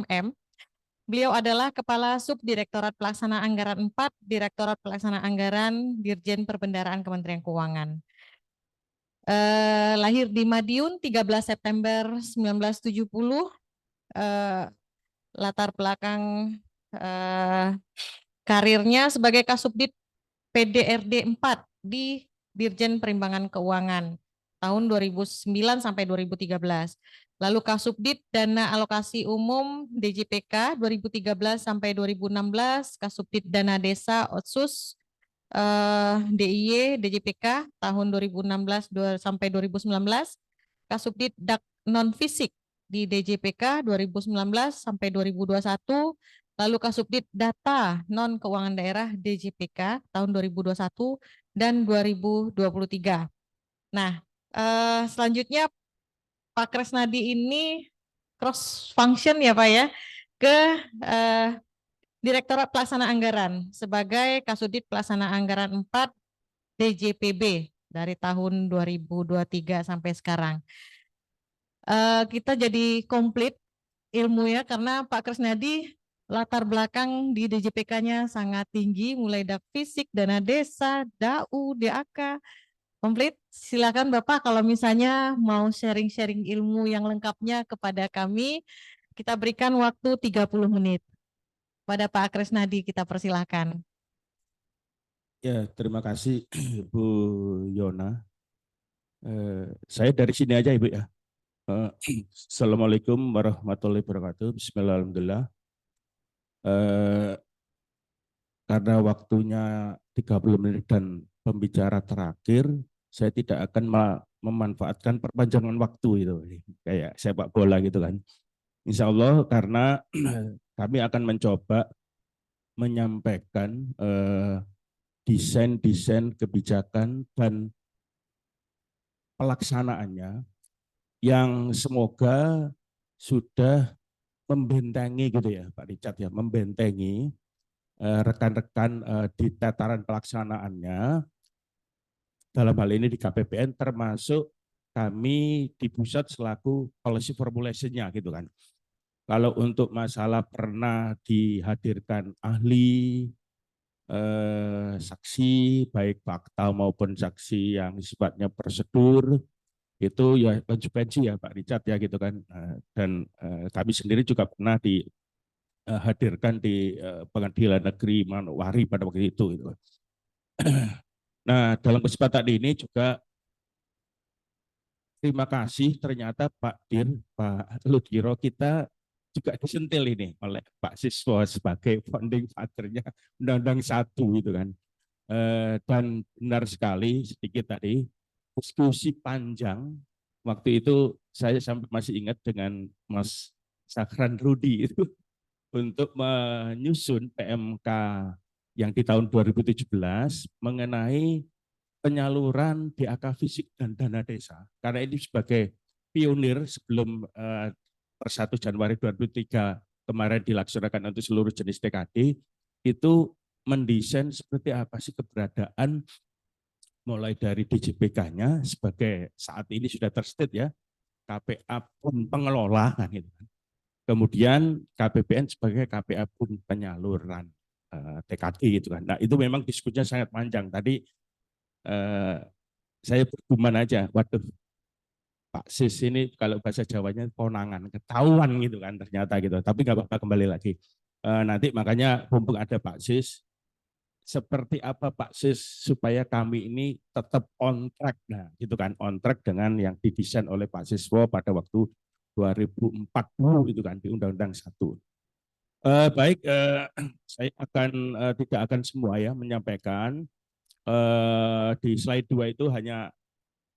M. Beliau adalah Kepala Subdirektorat Pelaksana Anggaran 4, Direktorat Pelaksana Anggaran, Dirjen Perbendaharaan Kementerian Keuangan. Lahir di Madiun 13 September 1970, latar belakang karirnya sebagai Kasubdit PDRD 4 di Dirjen Perimbangan Keuangan tahun 2009 sampai 2013. Lalu Kasubdit Dana Alokasi Umum DJPK 2013 sampai 2016, Kasubdit Dana Desa Otsus DIY DJPK tahun 2016 sampai 2019, Kasubdit Dak Non Fisik di DJPK 2019 sampai 2021, lalu Kasubdit Data Non Keuangan Daerah DJPK tahun 2021 dan 2023. Nah, selanjutnya Pak Kresnadi ini cross function ya Pak ya ke Direktorat Pelaksana Anggaran sebagai Kasubdit Pelaksana Anggaran 4 DJPB dari tahun 2023 sampai sekarang. Kita jadi komplit ilmunya karena Pak Kresnadi latar belakang di DJPK-nya sangat tinggi, mulai dak fisik, dana desa, DAU, DAK, komplit. Silakan Bapak kalau misalnya mau sharing-sharing ilmu yang lengkapnya kepada kami, kita berikan waktu 30 menit. Pada Pak Kresnadi kita persilahkan. Ya, terima kasih Bu Yona. Saya dari sini aja Ibu ya. Assalamualaikum warahmatullahi wabarakatuh. Bismillahirrahmanirrahim. Karena waktunya 30 menit dan pembicara terakhir, saya tidak akan memanfaatkan perpanjangan waktu itu. Kayak sepak bola gitu kan. Insya Allah karena kami akan mencoba menyampaikan desain kebijakan dan pelaksanaannya yang semoga sudah membentengi gitu ya Pak Richard ya, membentengi rekan-rekan di tataran pelaksanaannya dalam hal ini di KPPN, termasuk kami di pusat selaku policy formulation-nya gitu kan. Kalau untuk masalah pernah dihadirkan ahli, saksi baik fakta maupun saksi yang sifatnya prosedur, itu ya konsekuensi ya Pak Richard ya gitu kan. Dan kami sendiri juga pernah dihadirkan di Pengadilan Negeri Manokwari pada waktu itu gitu. Nah, dalam kesempatan ini juga terima kasih ternyata Pak Dir, Pak Ludgiro, kita juga disentil ini oleh Pak Siswo sebagai founding father-nya Undang-Undang 1 gitu kan. Dan benar sekali sedikit tadi diskusi panjang waktu itu saya sampai masih ingat dengan Mas Sakran Rudi itu untuk menyusun PMK yang di tahun 2017 mengenai penyaluran DAK fisik dan dana desa. Karena ini sebagai pionir sebelum per 1 Januari 2003 kemarin dilaksanakan untuk seluruh jenis TKD, itu mendesain seperti apa sih keberadaan mulai dari DJPK-nya sebagai saat ini sudah terstate ya, KPA pun pengelola kan gitu. Kemudian KPPN sebagai KPA pun penyaluran TKD gitu kan. Nah, itu memang diskusinya sangat panjang. Tadi saya bergumam aja, waduh Pak Sis ini kalau bahasa Jawanya konangan, ketahuan gitu kan ternyata gitu. Tapi nggak apa-apa, kembali lagi. Nanti makanya mumpung ada Pak Sis, seperti apa Pak Sis supaya kami ini tetap on track, nah gitu kan, on track dengan yang didesain oleh Pak Siswo pada waktu 2040 itu kan di Undang-Undang 1. Baik, saya akan tidak akan semua ya menyampaikan. Di slide 2 itu hanya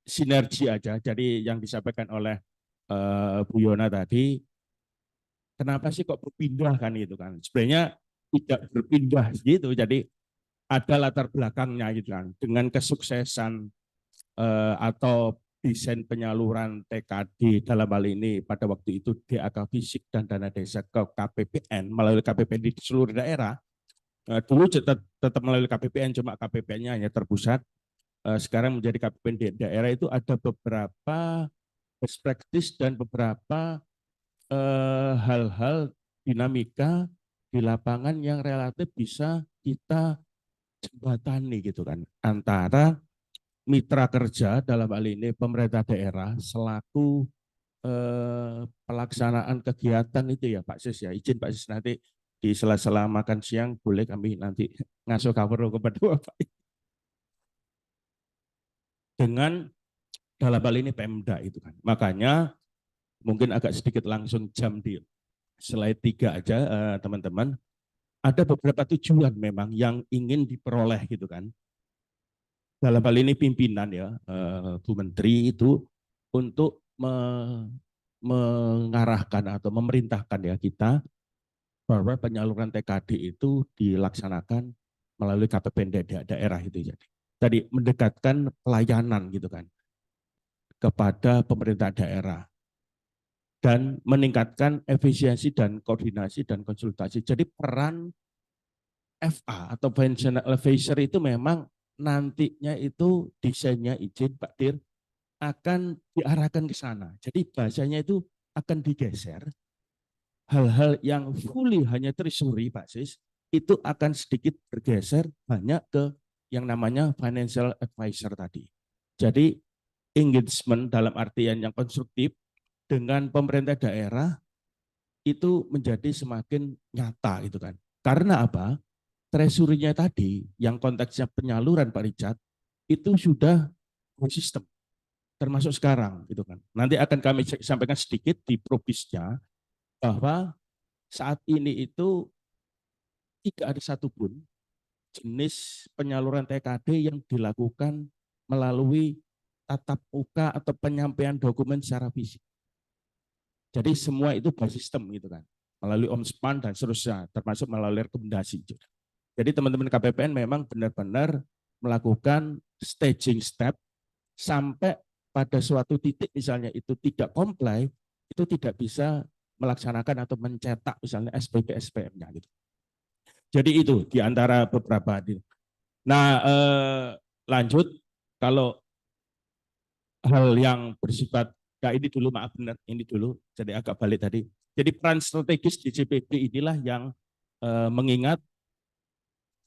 sinergi aja. Jadi yang disampaikan oleh Bu Yona tadi, kenapa sih kok berpindah kan gitu kan? Sebenarnya tidak berpindah gitu. Jadi ada latar belakangnya gitu kan. Dengan kesuksesan atau desain penyaluran TKD dalam hal ini pada waktu itu DAK fisik dan dana desa ke KPPN melalui KPPN di seluruh daerah. Dulu tetap melalui KPPN, cuma KPPN-nya hanya terpusat. Sekarang menjadi KPPN di daerah itu ada beberapa best practice dan beberapa hal-hal dinamika di lapangan yang relatif bisa kita jembatani gitu kan antara mitra kerja dalam hal ini pemerintah daerah selaku pelaksanaan kegiatan itu ya Pak Sis ya. Izin Pak Sis nanti di sela-sela makan siang boleh kami nanti ngasuh cover kepada Bapak dengan dalam hal ini Pemda itu kan. Makanya mungkin agak sedikit langsung jam di slide 3 aja teman-teman. Ada beberapa tujuan memang yang ingin diperoleh gitu kan. Dalam hal ini pimpinan ya Bu Menteri itu untuk mengarahkan atau memerintahkan ya kita bahwa penyaluran TKD itu dilaksanakan melalui KPPN daerah itu jadi. Tadi mendekatkan pelayanan gitu kan kepada pemerintah daerah dan meningkatkan efisiensi dan koordinasi dan konsultasi. Jadi peran FA atau Financial Advisor itu memang nantinya itu desainnya izin Pak Dir akan diarahkan ke sana. Jadi bahasanya itu akan digeser. Hal-hal yang fully hanya treasury Pak Sis, itu akan sedikit bergeser banyak ke yang namanya financial advisor tadi. Jadi engagement dalam artian yang konstruktif dengan pemerintah daerah itu menjadi semakin nyata gitu kan. Karena apa? Treasury-nya tadi yang konteksnya penyaluran Pak Richard itu sudah sistem termasuk sekarang gitu kan. Nanti akan kami sampaikan sedikit di probisnya bahwa saat ini itu tidak ada satupun jenis penyaluran TKD yang dilakukan melalui tatap muka atau penyampaian dokumen secara fisik. Jadi semua itu by sistem gitu kan, melalui Omspan dan seterusnya, termasuk melalui rekomendasi. Jadi teman-teman KPPN memang benar-benar melakukan staging step sampai pada suatu titik misalnya itu tidak comply, itu tidak bisa melaksanakan atau mencetak misalnya SPP SPM-nya gitu. Jadi itu di antara beberapa. Nah, lanjut kalau hal yang bersifat ini dulu maaf benar ini dulu jadi agak balik tadi. Jadi peran strategis di CPB inilah yang mengingat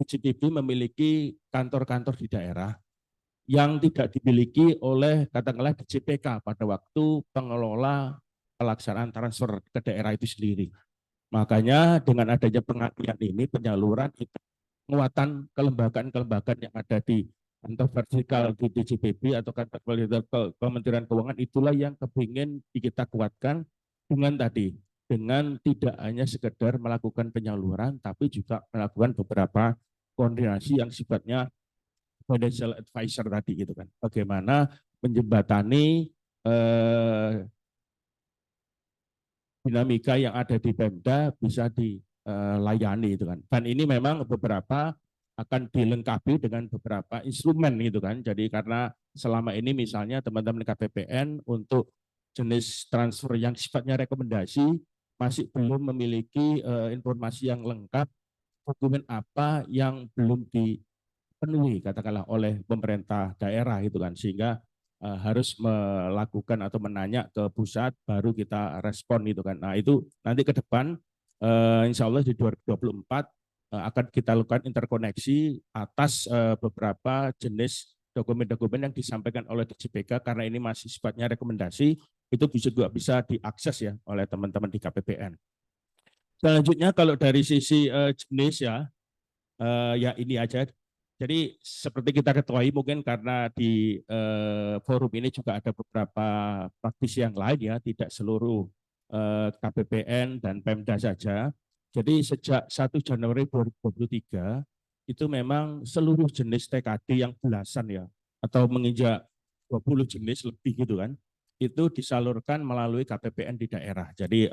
CPB memiliki kantor-kantor di daerah yang tidak dimiliki oleh katakanlah di CPK pada waktu pengelola pelaksanaan transfer ke daerah itu sendiri. Makanya dengan adanya pengabdian ini penyaluran itu penguatan kelembagaan-kelembagaan yang ada di kantor vertikal di DJPB atau kantor Kementerian Keuangan itulah yang kepingin kita kuatkan dengan tadi dengan tidak hanya sekedar melakukan penyaluran tapi juga melakukan beberapa koordinasi yang sifatnya financial advisor tadi gitu kan. Bagaimana menjembatani dinamika yang ada di Pemda bisa dilayani itu kan. Dan ini memang beberapa akan dilengkapi dengan beberapa instrumen gitu kan. Jadi karena selama ini misalnya teman-teman KPPN untuk jenis transfer yang sifatnya rekomendasi masih belum memiliki informasi yang lengkap dokumen apa yang belum dipenuhi katakanlah oleh pemerintah daerah gitu kan sehingga harus melakukan atau menanya ke pusat baru kita respon gitu kan. Nah itu nanti ke depan insya Allah di 2024 akan kita lakukan interkoneksi atas beberapa jenis dokumen-dokumen yang disampaikan oleh DJPK karena ini masih sifatnya rekomendasi itu juga bisa diakses ya oleh teman-teman di KPPN. Selanjutnya kalau dari sisi jenis ya ya ini aja. Jadi seperti kita ketahui mungkin karena di forum ini juga ada beberapa praktisi yang lain ya, tidak seluruh KPPN dan Pemda saja. Jadi sejak 1 Januari 2023 itu memang seluruh jenis TKD yang belasan ya atau menginjak 20 jenis lebih gitu kan itu disalurkan melalui KPPN di daerah. Jadi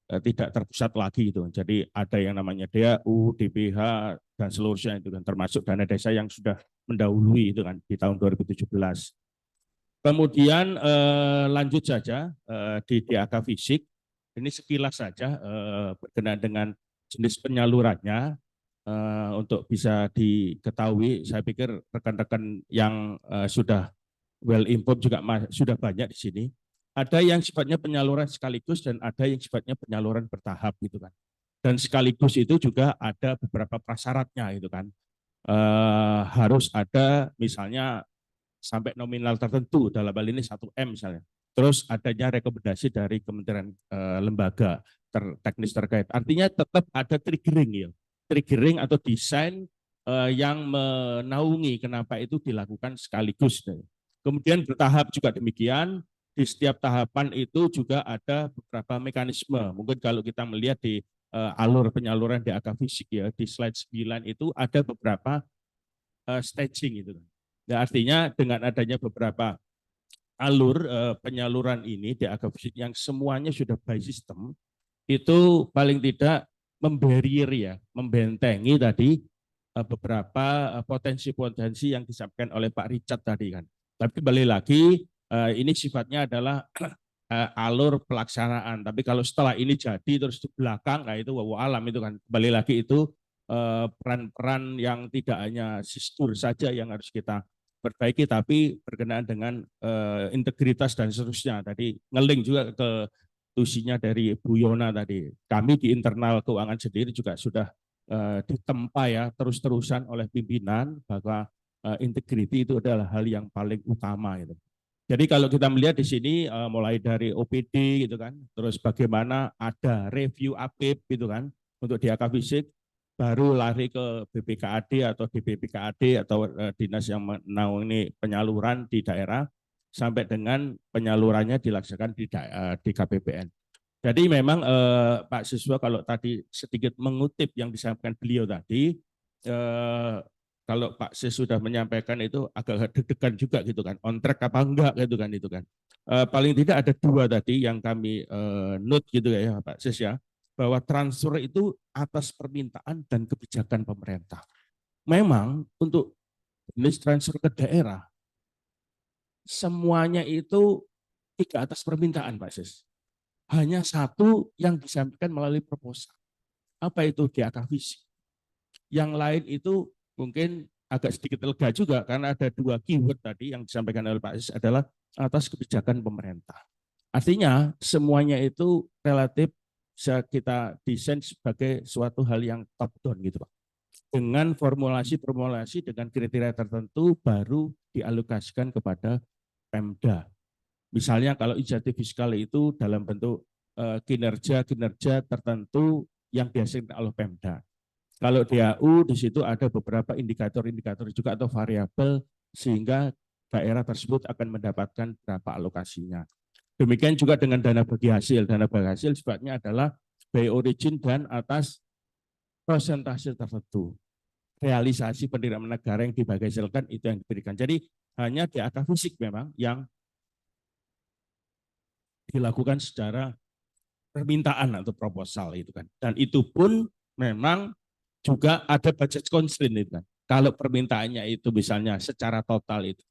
tidak terpusat lagi gitu. Jadi ada yang namanya DAU, DPH dan seluruhnya itu kan termasuk dana desa yang sudah mendahului itu kan di tahun 2017. Kemudian lanjut saja di DAK fisik ini sekilas saja berkenaan dengan jenis penyalurannya untuk bisa diketahui. Saya pikir rekan-rekan yang sudah well informed juga sudah banyak di sini. Ada yang sifatnya penyaluran sekaligus dan ada yang sifatnya penyaluran bertahap gitu kan. Dan sekaligus itu juga ada beberapa prasyaratnya gitu kan. Harus ada misalnya sampai nominal tertentu, dalam hal ini 1M misalnya. Terus adanya rekomendasi dari kementerian lembaga teknis terkait. Artinya tetap ada triggering ya. Triggering atau desain yang menaungi kenapa itu dilakukan sekaligus. Kemudian bertahap juga demikian. Di setiap tahapan itu juga ada beberapa mekanisme. Mungkin kalau kita melihat di alur penyaluran DAK fisik ya, di slide 9 itu ada beberapa staging itu. Ya, artinya dengan adanya beberapa alur penyaluran ini DAK fisik yang semuanya sudah by system, itu paling tidak membarier ya, membentengi tadi beberapa potensi-potensi yang disampaikan oleh Pak Richard tadi kan. Tapi kembali lagi ini sifatnya adalah alur pelaksanaan. Tapi kalau setelah ini jadi terus di belakang, nah itu walau alam itu kan. Kembali lagi itu peran-peran yang tidak hanya sistur saja yang harus kita perbaiki, tapi berkenaan dengan integritas dan seterusnya. Tadi ngeling juga ke tusinya dari Bu Yona tadi. Kami di internal keuangan sendiri juga sudah ditempa ya terus-terusan oleh pimpinan bahwa integriti itu adalah hal yang paling utama gitu. Jadi kalau kita melihat di sini mulai dari OPD gitu kan, terus bagaimana ada review APIP gitu kan untuk DAK fisik, baru lari ke BPKAD atau DPPKAD atau dinas yang menaungi penyaluran di daerah sampai dengan penyalurannya dilaksanakan di KPPN. Jadi memang Pak Siswa kalau tadi sedikit mengutip yang disampaikan beliau tadi, kalau Pak Sis sudah menyampaikan itu agak deg-degan juga gitu kan, on track apa enggak gitu kan itu kan. Paling tidak ada dua tadi yang kami note gitu ya Pak Sis ya, bahwa transfer itu atas permintaan dan kebijakan pemerintah. Memang untuk jenis transfer ke daerah, semuanya itu tidak atas permintaan Pak Sis. Hanya satu yang disampaikan melalui proposal. Apa itu DAK fisik. Yang lain itu mungkin agak sedikit lega juga karena ada dua keyword tadi yang disampaikan oleh Pak Sis adalah atas kebijakan pemerintah. Artinya semuanya itu relatif bisa kita desain sebagai suatu hal yang top down gitu Pak. Dengan formulasi-formulasi dengan kriteria tertentu baru dialokasikan kepada Pemda. Misalnya kalau insentif fiskal itu dalam bentuk kinerja-kinerja tertentu yang dihasilkan oleh Pemda. Kalau DAU di situ ada beberapa indikator-indikator juga atau variabel sehingga daerah tersebut akan mendapatkan berapa alokasinya. Demikian juga dengan dana bagi hasil. Dana bagi hasil sifatnya adalah by origin dan atas persentase tertentu. Realisasi penerimaan negara yang dibagi hasilkan itu yang diberikan. Jadi hanya DAK fisik memang yang dilakukan secara permintaan atau proposal itu kan. Dan itu pun memang juga ada budget constraint itu kan. Kalau permintaannya itu misalnya secara total itu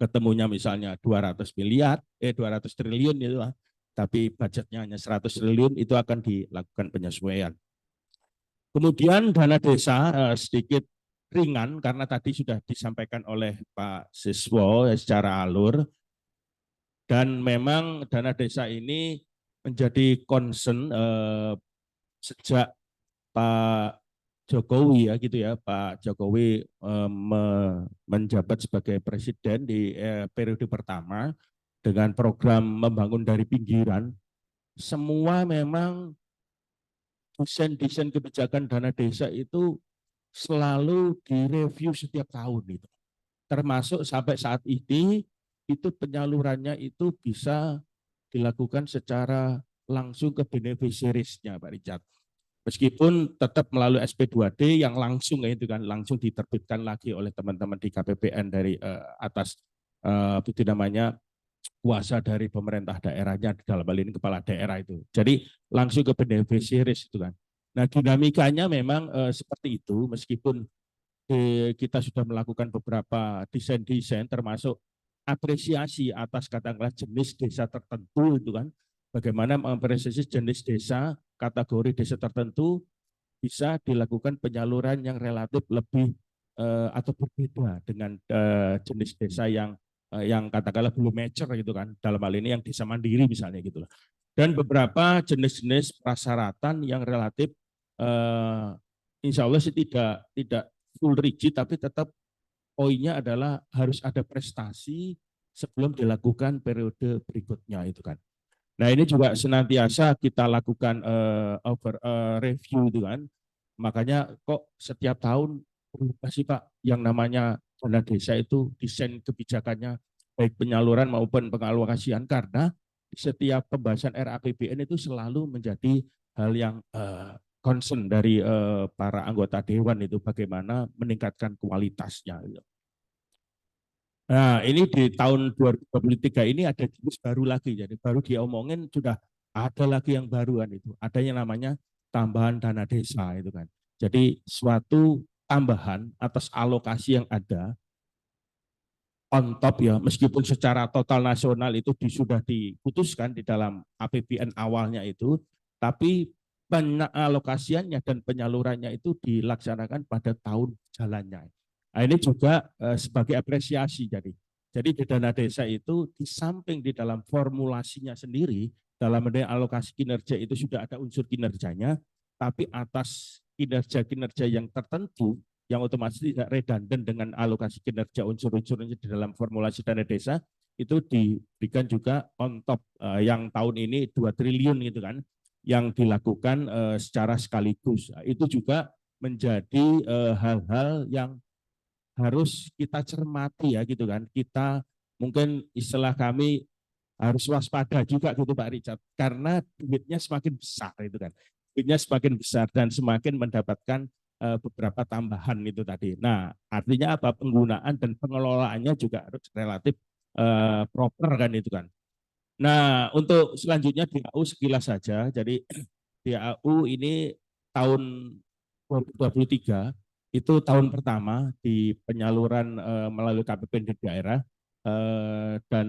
ketemunya misalnya 200 miliar, 200 triliun itu lah, tapi budgetnya hanya 100 triliun itu akan dilakukan penyesuaian. Kemudian dana desa sedikit ringan karena tadi sudah disampaikan oleh Pak Siswo secara alur dan memang dana desa ini menjadi concern sejak Pak Jokowi ya gitu ya, Pak Jokowi menjabat sebagai presiden di periode pertama dengan program membangun dari pinggiran. Semua memang desain kebijakan dana desa itu selalu direview setiap tahun itu. Termasuk sampai saat ini itu penyalurannya itu bisa dilakukan secara langsung ke beneficiaries-nya Pak Richard. Meskipun tetap melalui SP2D yang langsung itu kan langsung diterbitkan lagi oleh teman-teman di KPPN dari atas itu namanya kuasa dari pemerintah daerahnya dalam hal ini kepala daerah itu. Jadi langsung ke beneficiaries itu kan. Nah dinamikanya memang seperti itu meskipun kita sudah melakukan beberapa desain-desain termasuk apresiasi atas katakanlah jenis desa tertentu itu kan. Bagaimana mengapresiasi jenis desa, kategori desa tertentu bisa dilakukan penyaluran yang relatif lebih atau berbeda dengan jenis desa yang yang katakanlah belum mature gitu kan, dalam hal ini yang desa mandiri misalnya gitu loh. Dan beberapa jenis-jenis prasyaratan yang relatif insya Allah sih tidak full rigid, tapi tetap poinnya adalah harus ada prestasi sebelum dilakukan periode berikutnya itu kan. Nah ini juga senantiasa kita lakukan review itu kan. Makanya kok setiap tahun berubah sih Pak yang namanya dana desa itu desain kebijakannya baik penyaluran maupun pengalokasian, karena setiap pembahasan RAPBN itu selalu menjadi hal yang concern dari para anggota dewan itu bagaimana meningkatkan kualitasnya. Nah, ini di tahun 2023 ini ada jenis baru lagi, jadi baru diomongin sudah ada lagi yang baru kan itu, ada yang namanya tambahan dana desa itu kan. Jadi suatu tambahan atas alokasi yang ada on top ya, meskipun secara total nasional itu sudah diputuskan di dalam APBN awalnya itu, tapi pengalokasiannya dan penyalurannya itu dilaksanakan pada tahun jalannya. Nah, ini juga sebagai apresiasi jadi di dana desa itu di samping di dalam formulasinya sendiri dalam alokasi kinerja itu sudah ada unsur kinerjanya, tapi atas kinerja-kinerja yang tertentu yang otomatis tidak redundant dengan alokasi kinerja unsur-unsurnya di dalam formulasi dana desa itu diberikan juga on top yang tahun ini 2 triliun gitu kan yang dilakukan secara sekaligus. Itu juga menjadi hal-hal yang harus kita cermati ya gitu kan. Kita mungkin istilah kami harus waspada juga gitu Pak Richard, karena duitnya semakin besar itu kan. Duitnya semakin besar dan semakin mendapatkan beberapa tambahan itu tadi. Nah, artinya apa? Penggunaan dan pengelolaannya juga harus relatif proper kan itu kan. Nah, untuk selanjutnya DAU sekilas saja. Jadi DAU ini tahun 2023 itu tahun pertama di penyaluran melalui KPPN di daerah dan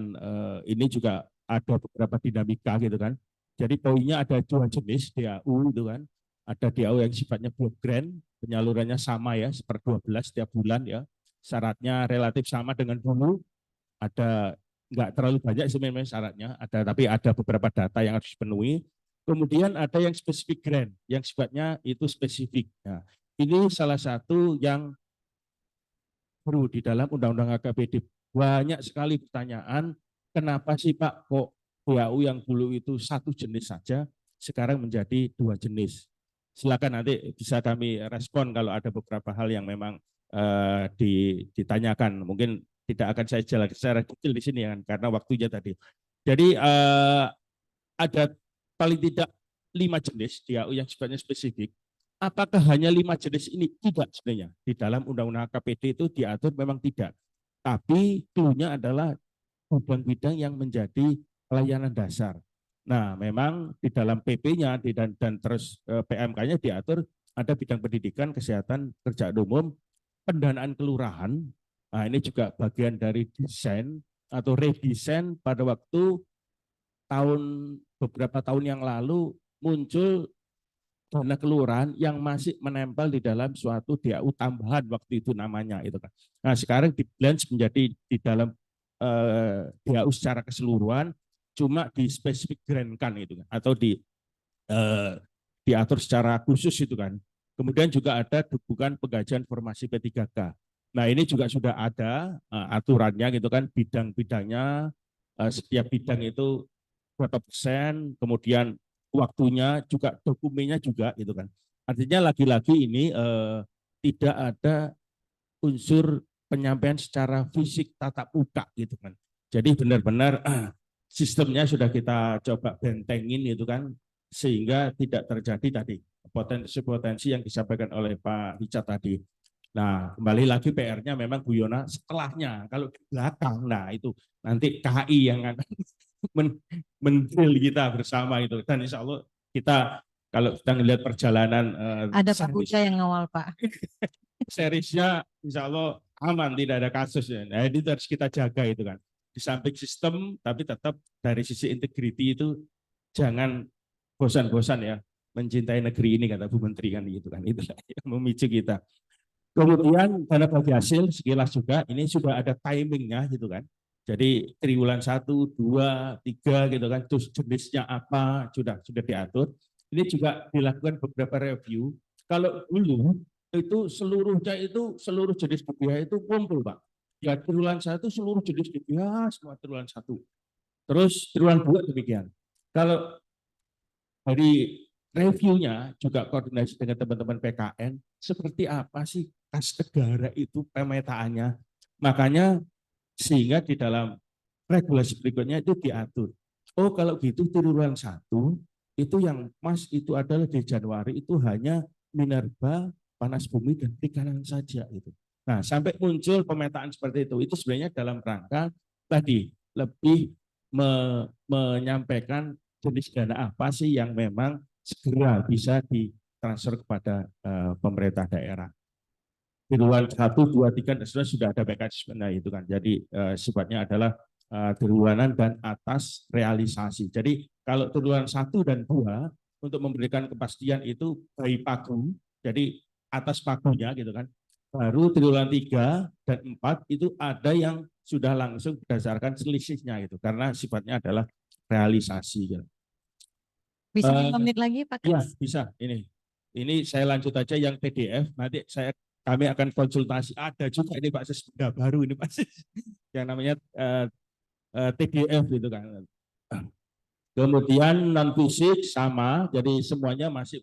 ini juga ada beberapa dinamika gitu kan. Jadi poinnya ada 2 jenis DAU itu kan. Ada DAU yang sifatnya block grant, penyalurannya sama ya, 1/12 setiap bulan ya. Syaratnya relatif sama dengan dulu, ada nggak terlalu banyak sebenarnya syaratnya, tapi ada beberapa data yang harus dipenuhi. Kemudian ada yang spesifik grant, yang sifatnya itu spesifik. Nah, ini salah satu yang baru di dalam Undang-Undang AKPD. Banyak sekali pertanyaan, kenapa sih Pak kok DAU yang dulu itu satu jenis saja, sekarang menjadi 2 jenis. Silakan nanti bisa kami respon kalau ada beberapa hal yang memang ditanyakan. Mungkin tidak akan saya jelaskan secara detail di sini kan, karena waktunya tadi. Jadi ada paling tidak 5 jenis DAU yang sifatnya spesifik. Apakah hanya 5 jenis ini? Tidak sebenarnya. Di dalam Undang-Undang KPD itu diatur memang tidak. Tapi clue-nya adalah bidang-bidang yang menjadi pelayanan dasar. Nah, memang di dalam PP-nya dan terus PMK-nya diatur ada bidang pendidikan, kesehatan, kerjaan umum, pendanaan kelurahan. Nah, ini juga bagian dari desain atau redesain pada waktu beberapa tahun yang lalu muncul dana kelurahan yang masih menempel di dalam suatu DAU tambahan waktu itu namanya itu kan. Nah, sekarang di blend menjadi di dalam DAU secara keseluruhan, cuma di spesifik grant-kan itu kan, atau diatur secara khusus itu kan. Kemudian juga ada dukungan penggajian formasi P3K. Nah, ini juga sudah ada aturannya gitu kan, bidang-bidangnya, setiap bidang itu berapa persen, kemudian waktunya juga, dokumennya juga gitu kan. Artinya lagi-lagi ini tidak ada unsur penyampaian secara fisik tatap muka gitu kan. Jadi benar-benar sistemnya sudah kita coba bentengin itu kan, sehingga tidak terjadi tadi potensi-potensi yang disampaikan oleh Pak Richard tadi. Nah, kembali lagi PR-nya memang Bu Yona setelahnya, kalau di belakang, nah itu nanti KHI yang akan mendrill kita bersama itu. Dan insya Allah kita kalau kita melihat perjalanan ada Pak Buja yang ngawal Pak. Seriesnya insya Allah aman, tidak ada kasus ya. Nah, ini harus kita jaga itu kan. Di samping sistem, tapi tetap dari sisi integriti itu jangan bosan-bosan ya mencintai negeri ini, kata Bu Menteri kan gitu kan. Itu yang memicu kita. Kemudian dana bagi hasil sekilas juga ini sudah ada timingnya gitu kan. Jadi triwulan 1, 2, 3 gitu kan, terus jenisnya apa sudah diatur. Ini juga dilakukan beberapa review. Kalau dulu itu seluruh jenis BPH itu kumpul, Pak. Ya triwulan 1 seluruh jenis BPH semua triwulan 1. Terus triwulan 2 demikian. Kalau dari reviewnya juga koordinasi dengan teman-teman PKN, seperti apa sih kas negara itu pemetaannya. Makanya sehingga di dalam regulasi berikutnya itu diatur. Oh kalau gitu triwulan 1 itu yang Mas itu adalah di Januari itu hanya minerba, panas bumi dan perikanan saja itu. Nah sampai muncul pemetaan seperti itu sebenarnya dalam rangka tadi lebih menyampaikan jenis dana apa sih yang memang segera bisa ditransfer kepada pemerintah daerah. Triwulan 1, 2, 3 dan sudah ada mekanisme itu kan. Jadi sifatnya adalah triwulan dan atas realisasi. Jadi kalau triwulan 1 dan 2 untuk memberikan kepastian itu by pagu, jadi atas pagunya gitu kan. Baru triwulan 3 dan 4 itu ada yang sudah langsung berdasarkan selisihnya gitu karena sifatnya adalah realisasi gitu. Bisa 5 menit lagi Pak Iya, Kris? bisa. Ini saya lanjut aja yang PDF. Nanti kami akan konsultasi. Ada juga ini Pak Sis, benda baru ini Pak Sis, yang namanya TDF gitu kan. Kemudian non fisik sama, jadi semuanya masih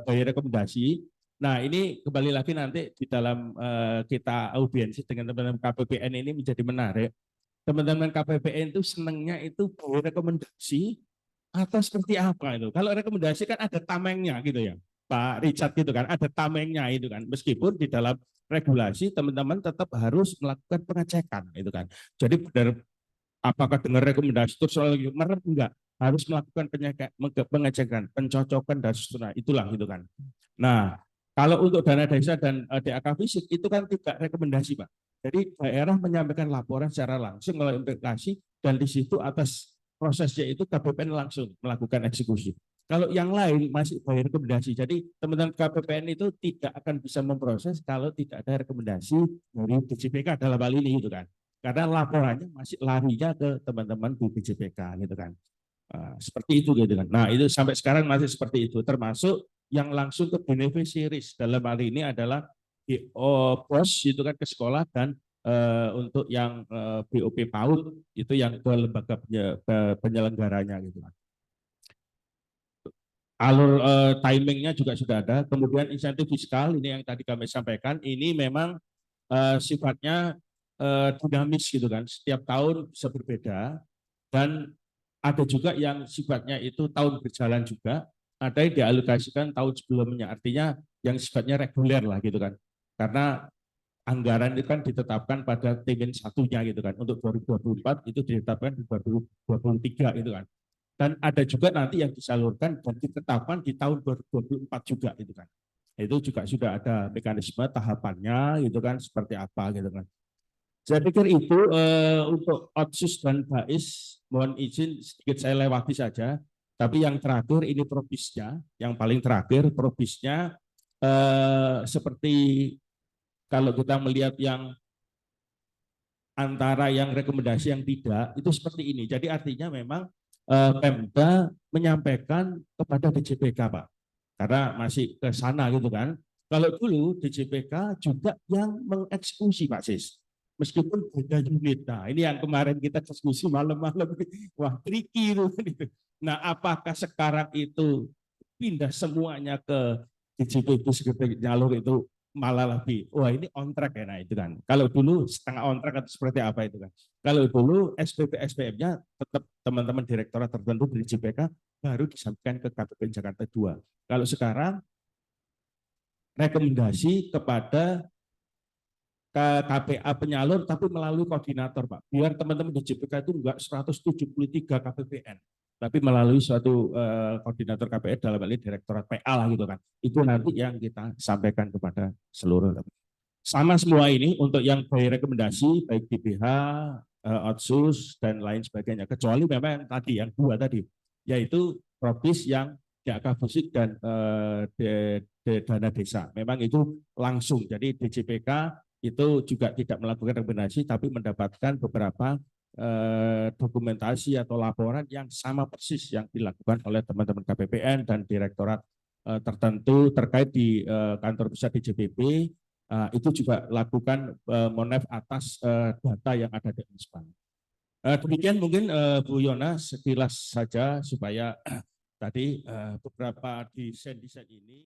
by rekomendasi. Nah ini kembali lagi nanti di dalam kita audiensi dengan teman-teman KPPN ini menjadi menarik. Teman-teman KPPN itu senangnya itu by rekomendasi atau seperti apa itu? Kalau rekomendasi kan ada tamengnya gitu ya, Pak Richard gitu kan, ada tamengnya itu kan. Meskipun di dalam regulasi teman-teman tetap harus melakukan pengecekan itu kan. Jadi benar apakah dengar rekomendasi terus lagi merem enggak? Harus melakukan pengecekan, pencocokan dan seterusnya. Itulah gitu kan. Nah, kalau untuk dana desa dan DAK fisik itu kan tidak rekomendasi, Pak. Jadi daerah menyampaikan laporan secara langsung melalui implementasi dan di situ atas prosesnya itu KPPN langsung melakukan eksekusi. Kalau yang lain masih by rekomendasi. Jadi teman-teman KPPN itu tidak akan bisa memproses kalau tidak ada rekomendasi dari DJPK dalam hal ini gitu kan. Karena laporannya masih larinya ke teman-teman di BJPK gitu kan. Seperti itu gitu kan. Nah itu sampai sekarang masih seperti itu. Termasuk yang langsung ke beneficiaries dalam hal ini adalah BOPOS itu kan ke sekolah dan untuk yang BOP PAUD itu yang ke lembaga penyelenggaranya gitu kan. Alur timingnya juga sudah ada. Kemudian insentif fiskal ini yang tadi kami sampaikan ini memang sifatnya dinamis gitu kan. Setiap tahun bisa berbeda dan ada juga yang sifatnya itu tahun berjalan juga, ada yang dialokasikan tahun sebelumnya. Artinya yang sifatnya reguler lah gitu kan. Karena anggaran itu kan ditetapkan pada T-1 gitu kan. Untuk 2024 itu ditetapkan di 2023 gitu kan. Dan ada juga nanti yang disalurkan dan ditetapkan di tahun 2024 juga gitu kan. Itu juga sudah ada mekanisme tahapannya gitu kan seperti apa gitu kan. Saya pikir itu untuk Otsus dan Bais mohon izin sedikit saya lewati saja. Tapi yang terakhir ini probisnya, yang paling terakhir probisnya seperti kalau kita melihat yang antara yang rekomendasi yang tidak itu seperti ini. Jadi artinya memang Pemda menyampaikan kepada DJPK Pak, karena masih ke sana gitu kan. Kalau dulu DJPK juga yang mengeksekusi Pak Sis, meskipun beda unit. Nah ini yang kemarin kita diskusi malam-malam, wah tricky itu. Nah apakah sekarang itu pindah semuanya ke DJPK seperti jalur itu malah lebih, wah ini on track ya, nah itu kan. Kalau dulu setengah on track atau seperti apa itu kan. Kalau dulu SPM-nya tetap teman-teman direktorat tertentu dari JPK baru disampaikan ke KPPN Jakarta 2. Kalau sekarang rekomendasi kepada KPA penyalur tapi melalui koordinator Pak. Biar teman-teman di JPK itu enggak 173 KPPN tapi melalui suatu koordinator KPR dalam hal ini direktorat PA lah gitu kan. Itu nanti yang kita sampaikan kepada seluruh teman. Sama semua ini untuk yang by rekomendasi baik DPH, Otsus dan lain sebagainya. Kecuali memang yang tadi yang dua tadi yaitu propis yang DAK fisik dan dana desa. Memang itu langsung. Jadi DJPK itu juga tidak melakukan rekomendasi tapi mendapatkan beberapa dokumentasi atau laporan yang sama persis yang dilakukan oleh teman-teman KPPN dan direktorat tertentu terkait di kantor pusat DJPP, itu juga lakukan monef atas data yang ada di Inspan. Demikian mungkin Bu Yona sekilas saja supaya tadi beberapa desain-desain ini